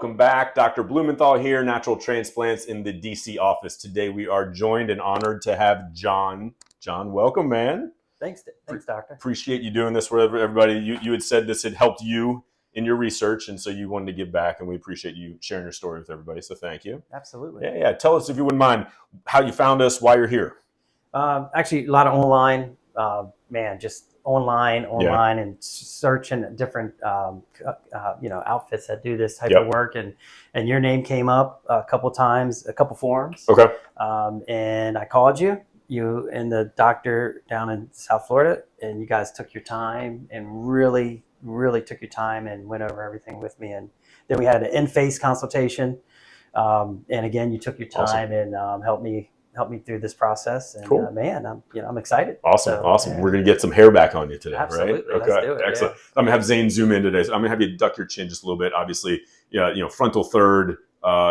welcome back. Dr. Blumenthal here, Natural Transplants in the DC office. Today we are joined and honored to have John. John, welcome, man. Thanks, doctor. Appreciate you doing this for everybody. You had said this had helped you in your research, and so you wanted to give back, and we appreciate you sharing your story with everybody, so thank you. Absolutely. Yeah. Tell us, if you wouldn't mind, how you found us, why you're here. Actually, a lot of online, just online, and searching different, outfits that do this type of work, and your name came up a couple times, a couple forums. Okay. And I called you and the doctor down in South Florida, and you guys took your time and really took your time and went over everything with me. And then we had an in-face consultation. And again, you took your time and helped me through this process. And cool. I'm excited. Awesome. Yeah. We're going to get some hair back on you today, Absolutely. right? Okay. Let's do it. Excellent. Yeah. I'm going to have Zane zoom in today. So I'm going to have you duck your chin just a little bit. Obviously, frontal third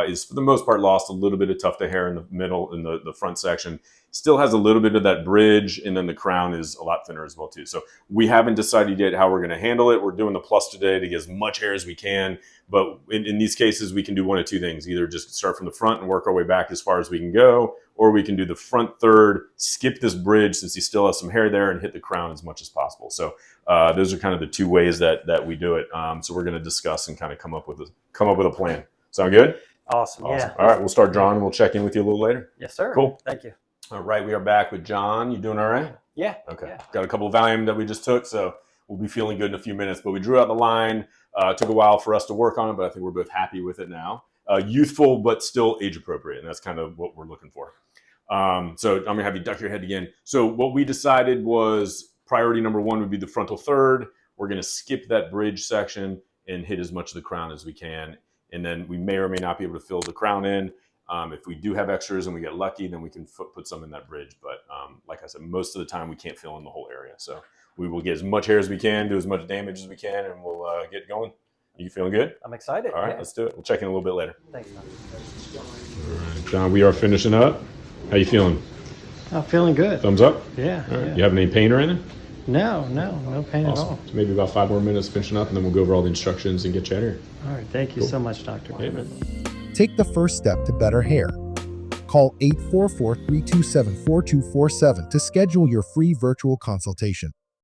is for the most part lost a little bit of tuft of hair in the middle, in the front section. Still has a little bit of that bridge, and then the crown is a lot thinner as well too. So we haven't decided yet how we're going to handle it. We're doing the plus today to get as much hair as we can. But in these cases, we can do one of two things: either just start from the front and work our way back as far as we can go, or we can do the front third, skip this bridge since he still has some hair there, and hit the crown as much as possible. So those are kind of the two ways that we do it. So we're going to discuss and kind of come up with a plan. Sound good? Awesome. Yeah. All right, we'll start drawing, and we'll check in with you a little later. Yes, sir. Cool. Thank you. All right, we are back with John. You doing all right? Yeah. Okay. Yeah. Got a couple of Valium that we just took, so we'll be feeling good in a few minutes. But we drew out the line. It took a while for us to work on it, but I think we're both happy with it now. Youthful, but still age appropriate, and that's kind of what we're looking for. So I'm going to have you duck your head again. So what we decided was priority number one would be the frontal third. We're going to skip that bridge section and hit as much of the crown as we can. And then we may or may not be able to fill the crown in. If we do have extras and we get lucky, then we can put some in that bridge. But like I said, most of the time we can't fill in the whole area. So we will get as much hair as we can, do as much damage as we can, and we'll get going. Are you feeling good? I'm excited. All right, let's do it. We'll check in a little bit later. Thanks, man. All right, John, we are finishing up. How you feeling? I'm feeling good. Thumbs up? Yeah. All right. Yeah. You having any pain or anything? No pain at all. So maybe about 5 more minutes finishing up, and then we'll go over all the instructions and get you out of here. All right. Thank you so much, Doctor. Hey, man. Take the first step to better hair. Call 844-327-4247 to schedule your free virtual consultation.